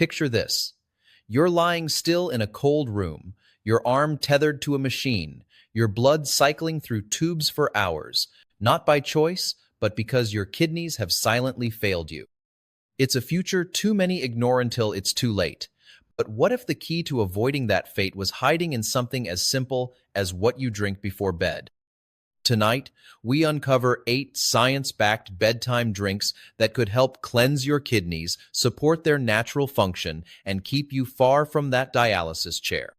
Picture this. You're lying still in a cold room, your arm tethered to a machine, your blood cycling through tubes for hours, not by choice, but because your kidneys have silently failed you. It's a future too many ignore until it's too late. But what if the key to avoiding that fate was hiding in something as simple as what you drink before bed? Tonight, we uncover 8 science-backed bedtime drinks that could help cleanse your kidneys, support their natural function, and keep you far from that dialysis chair.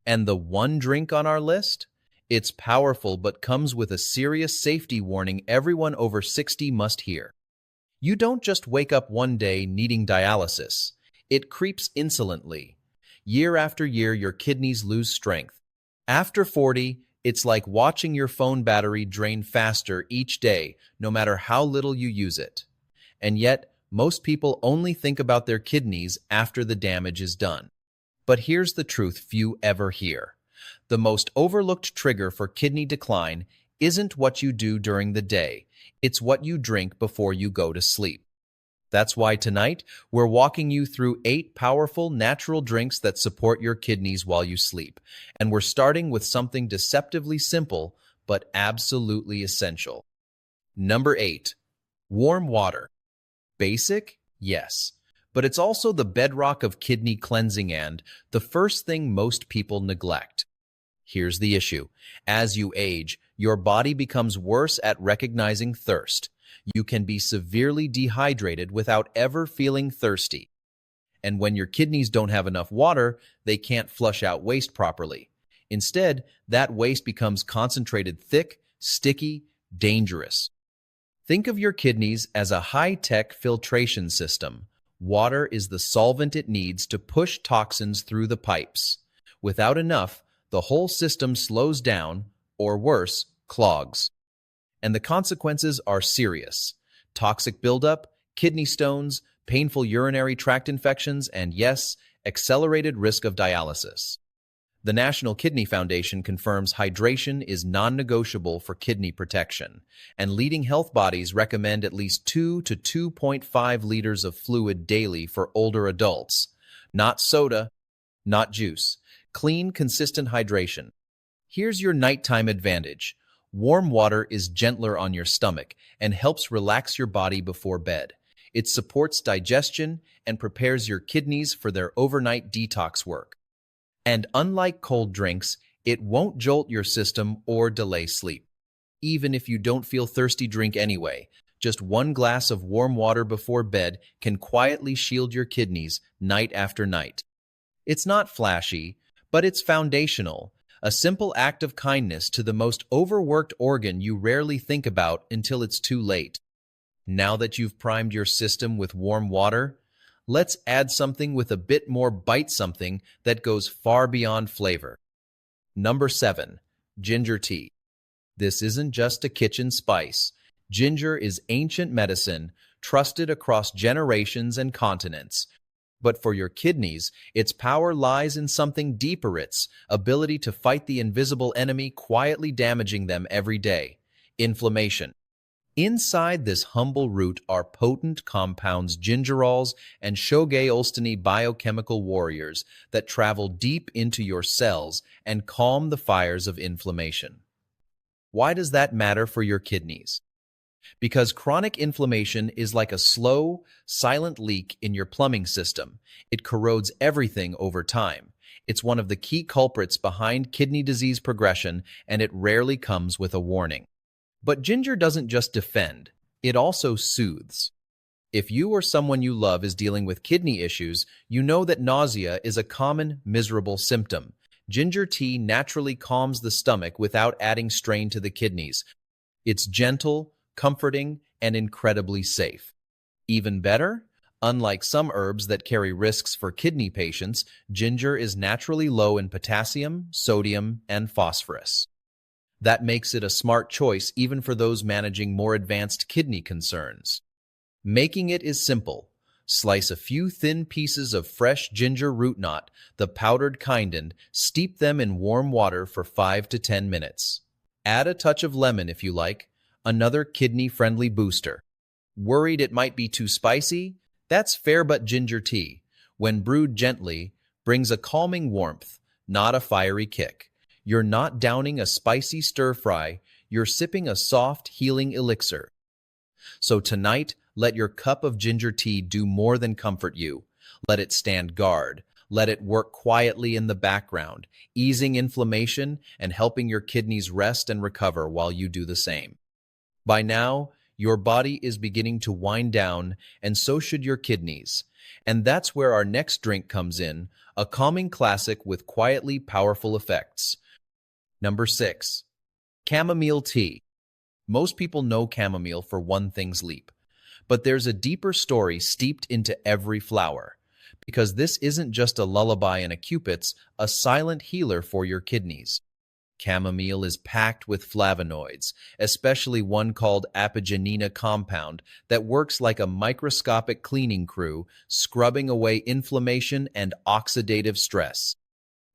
And the one drink on our list? It's powerful but comes with a serious safety warning everyone over 60 must hear. You don't just wake up one day needing dialysis. It creeps insolently. Year after year, your kidneys lose strength. After 40, it's like watching your phone battery drain faster each day, no matter how little you use it. And yet, most people only think about their kidneys after the damage is done. But here's the truth few ever hear. The most overlooked trigger for kidney decline isn't what you do during the day. It's what you drink before you go to sleep. That's why tonight, we're walking you through 8 powerful natural drinks that support your kidneys while you sleep. And we're starting with something deceptively simple, but absolutely essential. Number 8. Warm water. Basic? Yes. But it's also the bedrock of kidney cleansing and the first thing most people neglect. Here's the issue. As you age, your body becomes worse at recognizing thirst. You can be severely dehydrated without ever feeling thirsty. And when your kidneys don't have enough water, they can't flush out waste properly. Instead, that waste becomes concentrated thick, sticky, dangerous. Think of your kidneys as a high-tech filtration system. Water is the solvent it needs to push toxins through the pipes. Without enough, the whole system slows down, or worse, clogs. And the consequences are serious. Toxic buildup, kidney stones, painful urinary tract infections, and yes, accelerated risk of dialysis. The National Kidney Foundation confirms hydration is non-negotiable for kidney protection, and leading health bodies recommend at least 2 to 2.5 liters of fluid daily for older adults. Not soda, not juice. Clean, consistent hydration. Here's your nighttime advantage. Warm water is gentler on your stomach and helps relax your body before bed. It supports digestion and prepares your kidneys for their overnight detox work. And unlike cold drinks, it won't jolt your system or delay sleep. Even if you don't feel thirsty, drink anyway. Just 1 glass of warm water before bed can quietly shield your kidneys night after night. It's not flashy, but it's foundational. A simple act of kindness to the most overworked organ you rarely think about until it's too late. Now that you've primed your system with warm water, let's add something with a bit more bite, something that goes far beyond flavor. Number 7. Ginger tea. This isn't just a kitchen spice. Ginger is ancient medicine, trusted across generations and continents. But for your kidneys, its power lies in something deeper, its ability to fight the invisible enemy quietly damaging them every day: inflammation. Inside this humble root are potent compounds, gingerols and shogae-olstiny biochemical warriors that travel deep into your cells and calm the fires of inflammation. Why does that matter for your kidneys? Because chronic inflammation is like a slow, silent leak in your plumbing system. It corrodes everything over time. It's one of the key culprits behind kidney disease progression, and it rarely comes with a warning. But ginger doesn't just defend, it also soothes. If you or someone you love is dealing with kidney issues, you know that nausea is a common, miserable symptom. Ginger tea naturally calms the stomach without adding strain to the kidneys. It's gentle, comforting, and incredibly safe. Even better, unlike some herbs that carry risks for kidney patients, ginger is naturally low in potassium, sodium, and phosphorus. That makes it a smart choice even for those managing more advanced kidney concerns. Making it is simple. Slice a few thin pieces of fresh ginger root knot, the powdered kind, and steep them in warm water for 5 to 10 minutes. Add a touch of lemon if you like, another kidney-friendly booster. Worried it might be too spicy? That's fair, but ginger tea, when brewed gently, brings a calming warmth, not a fiery kick. You're not downing a spicy stir-fry, you're sipping a soft, healing elixir. So tonight, let your cup of ginger tea do more than comfort you. Let it stand guard. Let it work quietly in the background, easing inflammation and helping your kidneys rest and recover while you do the same. By now, your body is beginning to wind down, and so should your kidneys. And that's where our next drink comes in, a calming classic with quietly powerful effects. Number 6. Chamomile Tea. Most people know chamomile for one thing, sleep. But there's a deeper story steeped into every flower. Because this isn't just a lullaby and a cupid's, a silent healer for your kidneys. Chamomile is packed with flavonoids, especially one called apigenin compound that works like a microscopic cleaning crew, scrubbing away inflammation and oxidative stress.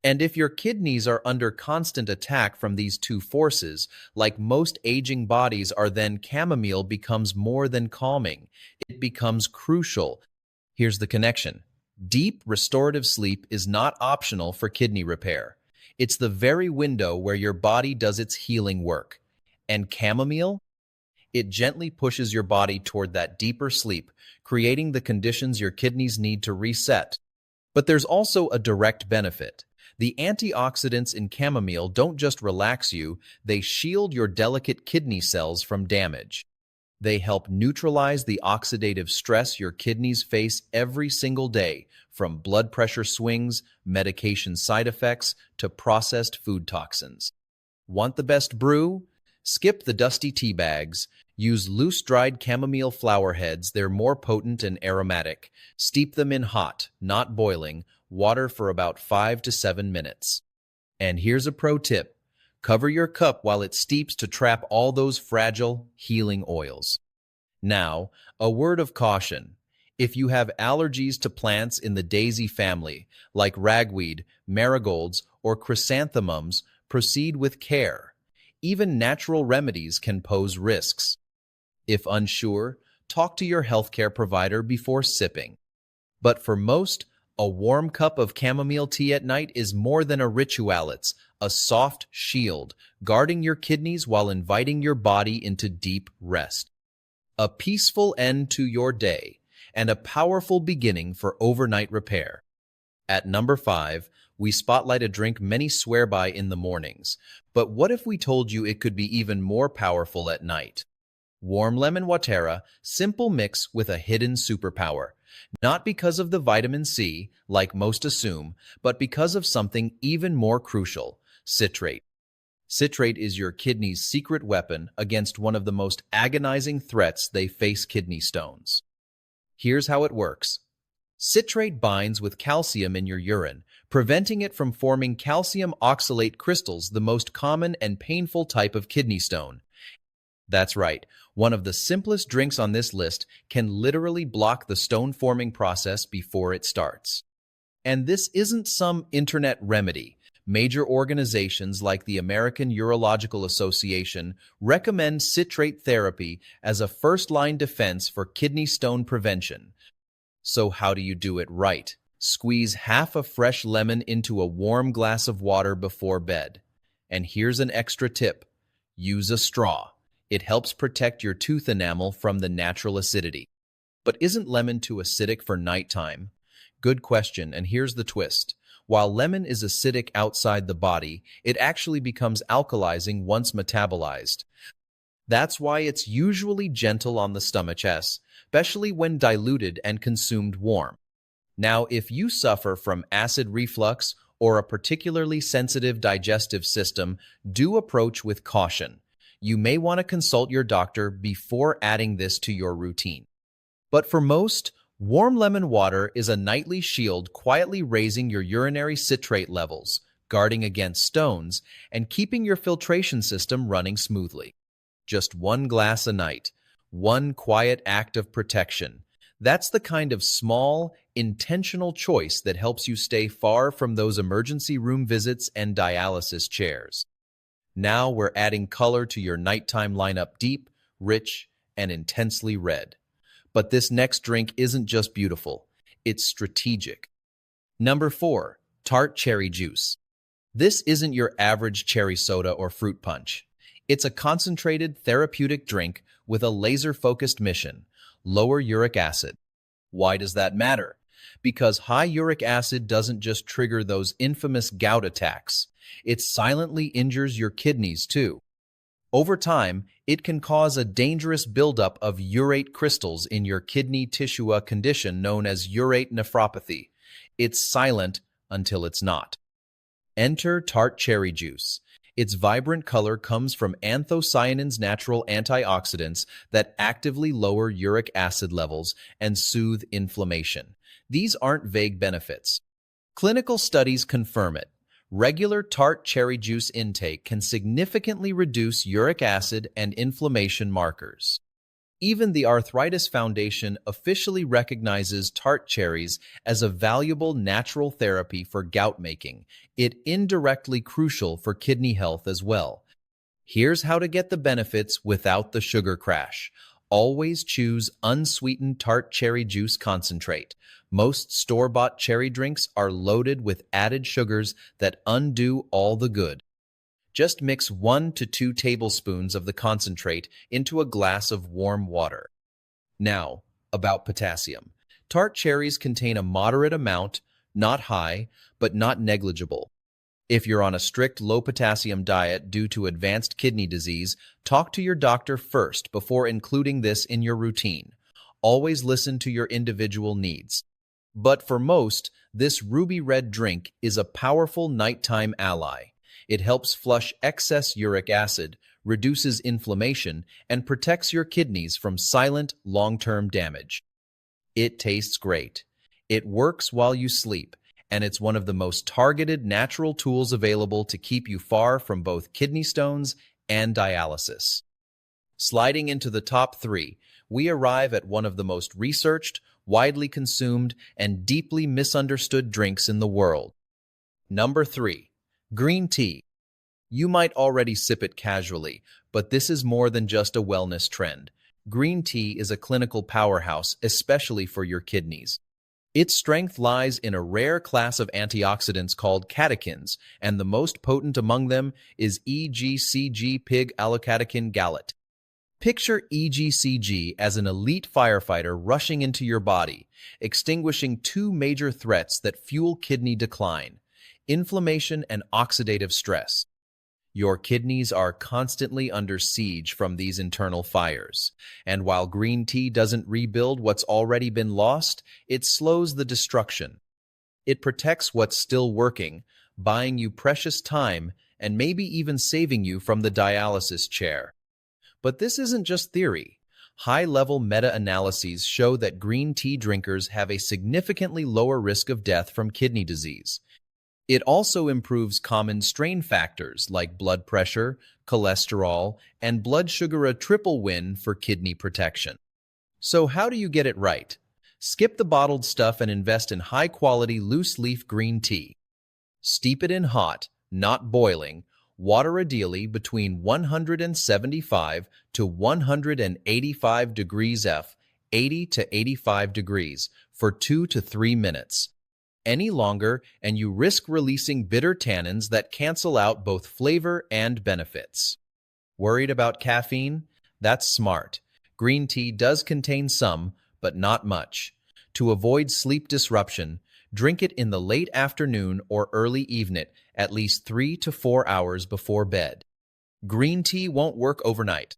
And if your kidneys are under constant attack from these two forces, like most aging bodies are, then chamomile becomes more than calming. It becomes crucial. Here's the connection. Deep restorative sleep is not optional for kidney repair. It's the very window where your body does its healing work. And chamomile? It gently pushes your body toward that deeper sleep, creating the conditions your kidneys need to reset. But there's also a direct benefit. The antioxidants in chamomile don't just relax you, they shield your delicate kidney cells from damage. They help neutralize the oxidative stress your kidneys face every single day, from blood pressure swings, medication side effects, to processed food toxins. Want the best brew? Skip the dusty tea bags. Use loose-dried chamomile flower heads. They're more potent and aromatic. Steep them in hot, not boiling, water for about 5 to 7 minutes. And here's a pro tip. Cover your cup while it steeps to trap all those fragile, healing oils. Now, a word of caution. If you have allergies to plants in the daisy family, like ragweed, marigolds, or chrysanthemums, proceed with care. Even natural remedies can pose risks. If unsure, talk to your healthcare provider before sipping. But for most, a warm cup of chamomile tea at night is more than a ritual. It's a soft shield, guarding your kidneys while inviting your body into deep rest. A peaceful end to your day, and a powerful beginning for overnight repair. At number 5, we spotlight a drink many swear by in the mornings. But what if we told you it could be even more powerful at night? Warm lemon water, simple mix with a hidden superpower. Not because of the vitamin C, like most assume, but because of something even more crucial, citrate. Citrate is your kidney's secret weapon against one of the most agonizing threats they face, kidney stones. Here's how it works. Citrate binds with calcium in your urine, preventing it from forming calcium oxalate crystals, the most common and painful type of kidney stone. That's right, one of the simplest drinks on this list can literally block the stone-forming process before it starts. And this isn't some internet remedy. Major organizations like the American Urological Association recommend citrate therapy as a first-line defense for kidney stone prevention. So how do you do it right? Squeeze half a fresh lemon into a warm glass of water before bed. And here's an extra tip. Use a straw. It helps protect your tooth enamel from the natural acidity. But isn't lemon too acidic for nighttime? Good question, and here's the twist. While lemon is acidic outside the body, it actually becomes alkalizing once metabolized. That's why it's usually gentle on the stomach, especially when diluted and consumed warm. Now, if you suffer from acid reflux or a particularly sensitive digestive system, do approach with caution. You may want to consult your doctor before adding this to your routine. But for most, warm lemon water is a nightly shield, quietly raising your urinary citrate levels, guarding against stones, and keeping your filtration system running smoothly. Just one glass a night, one quiet act of protection. That's the kind of small, intentional choice that helps you stay far from those emergency room visits and dialysis chairs. Now we're adding color to your nighttime lineup, deep, rich, and intensely red. But this next drink isn't just beautiful, it's strategic. Number 4. Tart cherry juice. This isn't your average cherry soda or fruit punch. It's a concentrated therapeutic drink with a laser-focused mission: lower uric acid. Why does that matter? Because high uric acid doesn't just trigger those infamous gout attacks. It silently injures your kidneys too. Over time, it can cause a dangerous buildup of urate crystals in your kidney tissue, a condition known as urate nephropathy. It's silent until it's not. Enter Tart cherry juice. Its vibrant color comes from anthocyanins, natural antioxidants that actively lower uric acid levels and soothe inflammation. These aren't vague benefits. Clinical studies confirm it. Regular Tart cherry juice intake can significantly reduce uric acid and inflammation markers. Even the Arthritis Foundation officially recognizes tart cherries as a valuable natural therapy for gout, making it indirectly crucial for kidney health as well. Here's how to get the benefits without the sugar crash. Always choose unsweetened tart cherry juice concentrate. Most store-bought cherry drinks are loaded with added sugars that undo all the good. Just mix 1 to 2 tablespoons of the concentrate into a glass of warm water. Now, about potassium. Tart cherries contain a moderate amount, not high, but not negligible. If you're on a strict low-potassium diet due to advanced kidney disease, talk to your doctor first before including this in your routine. Always listen to your individual needs. But for most, this ruby red drink is a powerful nighttime ally. It helps flush excess uric acid, reduces inflammation, and protects your kidneys from silent, long-term damage. It tastes great. It works while you sleep, and it's one of the most targeted natural tools available to keep you far from both kidney stones and dialysis. Sliding into the top 3, we arrive at one of the most researched, widely consumed, and deeply misunderstood drinks in the world. Number 3. Green tea. You might already sip it casually, but this is more than just a wellness trend. Green tea is a clinical powerhouse, especially for your kidneys. Its strength lies in a rare class of antioxidants called catechins, and the most potent among them is EGCG pig allocatechin gallate. Picture EGCG as an elite firefighter rushing into your body, extinguishing 2 major threats that fuel kidney decline: inflammation and oxidative stress. Your kidneys are constantly under siege from these internal fires, and while green tea doesn't rebuild what's already been lost, it slows the destruction. It protects what's still working, buying you precious time and maybe even saving you from the dialysis chair. But this isn't just theory. High-level meta-analyses show that green tea drinkers have a significantly lower risk of death from kidney disease. It also improves common strain factors like blood pressure, cholesterol, and blood sugar, a triple win for kidney protection. So how do you get it right? Skip the bottled stuff and invest in high-quality loose-leaf green tea. Steep it in hot, not boiling, water, ideally between 175 to 185 degrees F, 80 to 85 degrees, for 2 to 3 minutes. Any longer, and you risk releasing bitter tannins that cancel out both flavor and benefits. Worried about caffeine? That's smart. Green tea does contain some, but not much. To avoid sleep disruption, drink it in the late afternoon or early evening, at least 3 to 4 hours before bed. Green tea won't work overnight,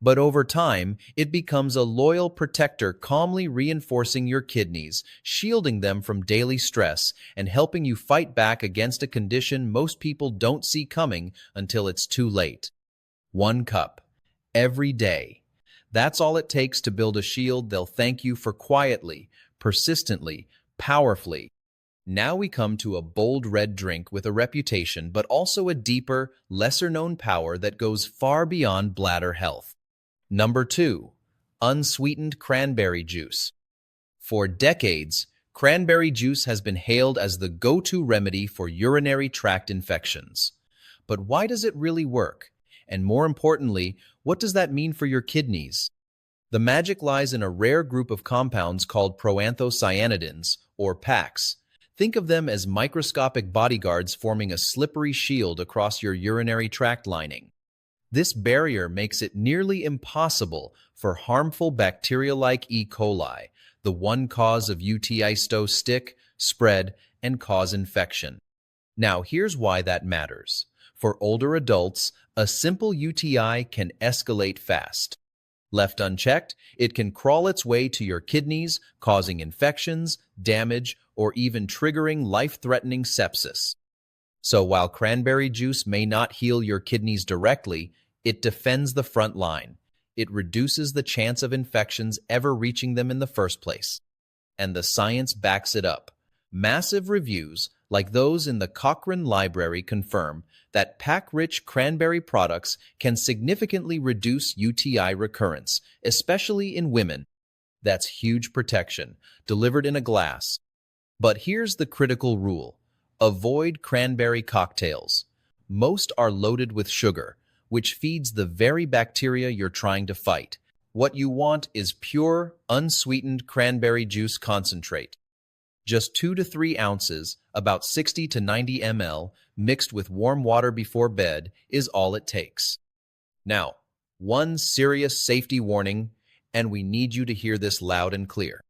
but over time, it becomes a loyal protector, calmly reinforcing your kidneys, shielding them from daily stress, and helping you fight back against a condition most people don't see coming until it's too late. 1 cup. Every day. That's all it takes to build a shield they'll thank you for quietly, persistently, powerfully. Now we come to a bold red drink with a reputation, but also a deeper, lesser-known power that goes far beyond bladder health. Number 2. Unsweetened cranberry juice. For decades, cranberry juice has been hailed as the go-to remedy for urinary tract infections. But why does it really work? And more importantly, what does that mean for your kidneys? The magic lies in a rare group of compounds called proanthocyanidins, or PACs. Think of them as microscopic bodyguards forming a slippery shield across your urinary tract lining. This barrier makes it nearly impossible for harmful bacteria like E. coli, the one cause of UTI, to stick, spread, and cause infection. Now, here's why that matters. For older adults, a simple UTI can escalate fast. Left unchecked, it can crawl its way to your kidneys, causing infections, damage, or even triggering life-threatening sepsis. So while cranberry juice may not heal your kidneys directly, it defends the front line. It reduces the chance of infections ever reaching them in the first place. And the science backs it up. Massive reviews, like those in the Cochrane Library, confirm that pack-rich cranberry products can significantly reduce UTI recurrence, especially in women. That's huge protection, delivered in a glass. But here's the critical rule. Avoid cranberry cocktails. Most are loaded with sugar, which feeds the very bacteria you're trying to fight. What you want is pure, unsweetened cranberry juice concentrate. Just 2 to 3 ounces, about 60 to 90 ml, mixed with warm water before bed is all it takes. Now, one serious safety warning, and we need you to hear this loud and clear.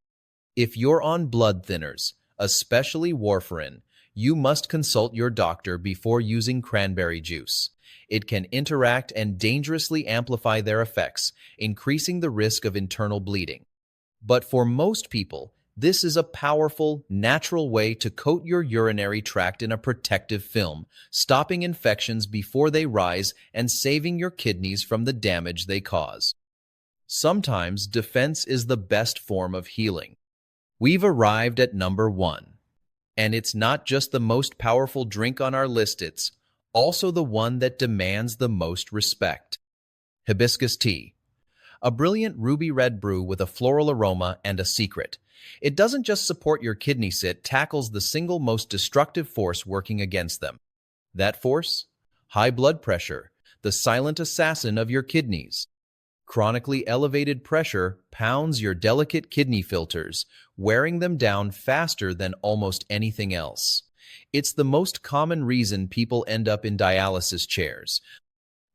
If you're on blood thinners, especially warfarin, you must consult your doctor before using cranberry juice. It can interact and dangerously amplify their effects, increasing the risk of internal bleeding. But for most people, this is a powerful, natural way to coat your urinary tract in a protective film, stopping infections before they rise and saving your kidneys from the damage they cause. Sometimes defense is the best form of healing. We've arrived at number 1. And it's not just the most powerful drink on our list, it's also the one that demands the most respect. Hibiscus Tea. A brilliant ruby red brew with a floral aroma and a secret. It doesn't just support your kidneys, it tackles the single most destructive force working against them. That force? High blood pressure, the silent assassin of your kidneys. Chronically elevated pressure pounds your delicate kidney filters, wearing them down faster than almost anything else. It's the most common reason people end up in dialysis chairs.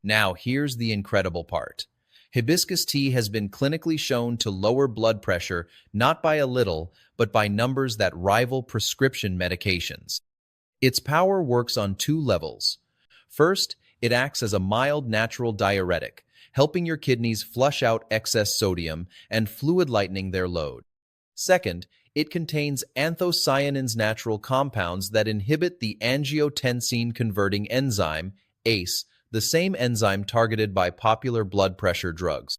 Now, here's the incredible part. Hibiscus tea has been clinically shown to lower blood pressure not by a little, but by numbers that rival prescription medications. Its power works on 2 levels. First, it acts as a mild natural diuretic, helping your kidneys flush out excess sodium and fluid lightening their load. Second, it contains anthocyanins, natural compounds that inhibit the angiotensin-converting enzyme, ACE, the same enzyme targeted by popular blood pressure drugs.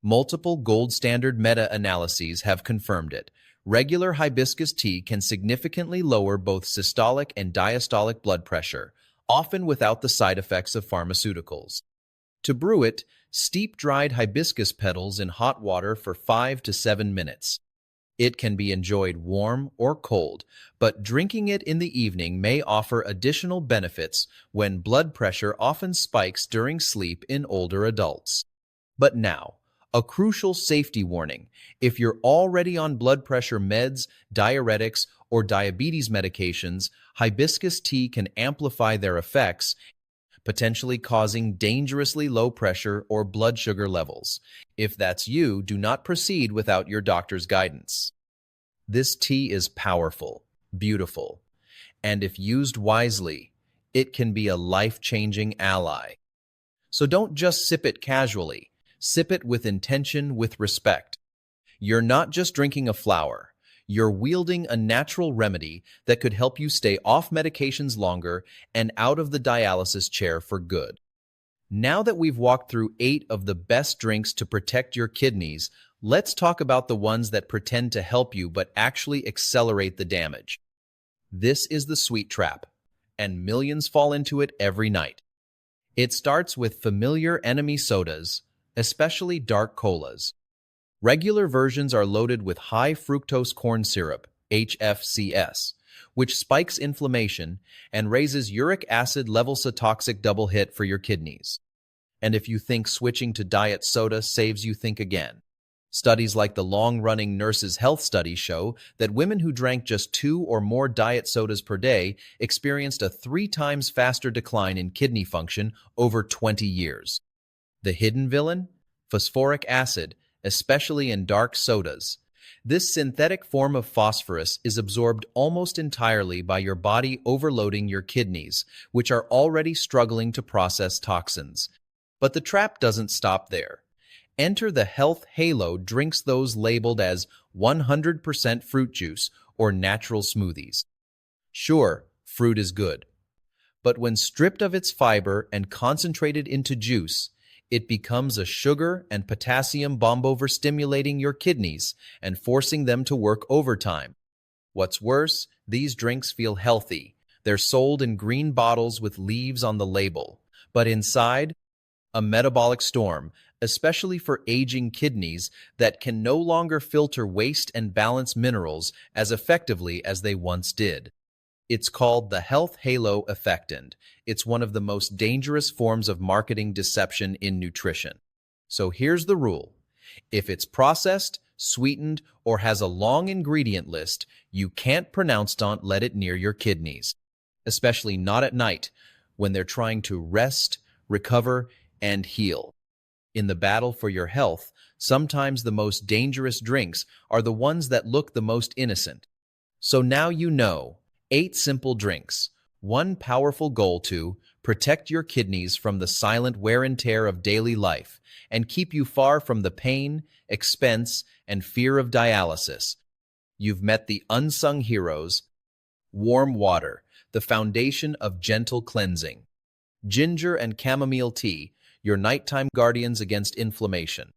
Multiple gold standard meta-analyses have confirmed it. Regular hibiscus tea can significantly lower both systolic and diastolic blood pressure, often without the side effects of pharmaceuticals. To brew it, steep dried hibiscus petals in hot water for 5 to 7 minutes. It can be enjoyed warm or cold, but drinking it in the evening may offer additional benefits when blood pressure often spikes during sleep in older adults. But now, a crucial safety warning. If you're already on blood pressure meds, diuretics, or diabetes medications, hibiscus tea can amplify their effects, potentially causing dangerously low pressure or blood sugar levels. If that's you, do not proceed without your doctor's guidance. This tea is powerful, beautiful, and if used wisely, it can be a life-changing ally. So don't just sip it casually. Sip it with intention, with respect. You're not just drinking a flower. You're wielding a natural remedy that could help you stay off medications longer and out of the dialysis chair for good. Now that we've walked through 8 of the best drinks to protect your kidneys, let's talk about the ones that pretend to help you but actually accelerate the damage. This is the sweet trap, and millions fall into it every night. It starts with familiar enemy sodas, especially dark colas. Regular versions are loaded with high fructose corn syrup, HFCS, which spikes inflammation and raises uric acid levels, a toxic double hit for your kidneys. And if you think switching to diet soda saves you, think again. Studies like the long-running Nurses' Health Study show that women who drank just 2 or more diet sodas per day experienced a 3 times faster decline in kidney function over 20 years. The hidden villain? Phosphoric acid, especially in dark sodas. This synthetic form of phosphorus is absorbed almost entirely by your body, overloading your kidneys, which are already struggling to process toxins. But the trap doesn't stop there. Enter the health halo drinks, those labeled as 100% fruit juice or natural smoothies. Sure, fruit is good, but when stripped of its fiber and concentrated into juice, it becomes a sugar and potassium bomb, overstimulating your kidneys and forcing them to work overtime. What's worse, these drinks feel healthy. They're sold in green bottles with leaves on the label, but inside, a metabolic storm, especially for aging kidneys that can no longer filter waste and balance minerals as effectively as they once did. It's called the health halo effect, and it's one of the most dangerous forms of marketing deception in nutrition. So here's the rule. If it's processed, sweetened, or has a long ingredient list, you can't pronounce "don't let it near your kidneys," especially not at night when they're trying to rest, recover, and heal. In the battle for your health, sometimes the most dangerous drinks are the ones that look the most innocent. So now you know, 8 simple drinks, one powerful goal to protect your kidneys from the silent wear and tear of daily life and keep you far from the pain, expense, and fear of dialysis. You've met the unsung heroes. Warm water, the foundation of gentle cleansing. Ginger and chamomile tea, your nighttime guardians against inflammation.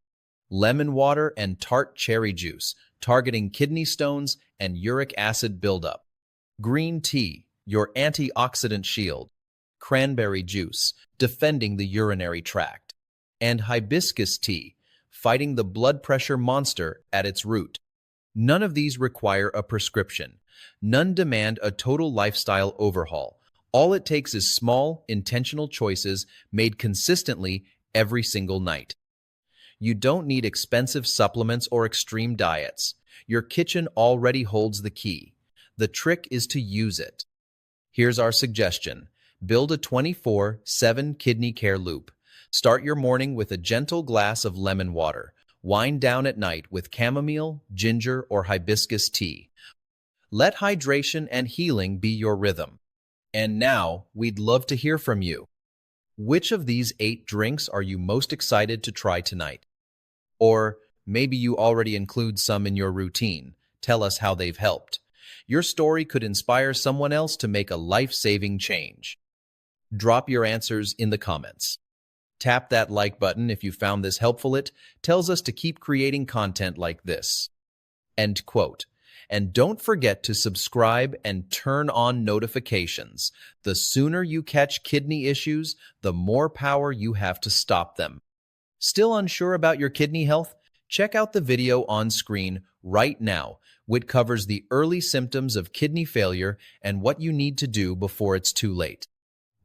Lemon water and tart cherry juice, targeting kidney stones and uric acid buildup. Green tea, your antioxidant shield. Cranberry juice, defending the urinary tract. And hibiscus tea, fighting the blood pressure monster at its root. None of these require a prescription. None demand a total lifestyle overhaul. All it takes is small, intentional choices made consistently every single night. You don't need expensive supplements or extreme diets. Your kitchen already holds the key. The trick is to use it. Here's our suggestion. Build a 24/7 kidney care loop. Start your morning with a gentle glass of lemon water. Wind down at night with chamomile, ginger, or hibiscus tea. Let hydration and healing be your rhythm. And now, we'd love to hear from you. Which of these 8 drinks are you most excited to try tonight? Or maybe you already include some in your routine. Tell us how they've helped. Your story could inspire someone else to make a life-saving change. Drop your answers in the comments. Tap that like button if you found this helpful. It tells us to keep creating content like this. End quote. And don't forget to subscribe and turn on notifications. The sooner you catch kidney issues, the more power you have to stop them. Still unsure about your kidney health? Check out the video on screen right now, which covers the early symptoms of kidney failure and what you need to do before it's too late.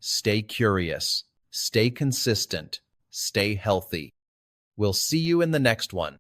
Stay curious, stay consistent, stay healthy. We'll see you in the next one.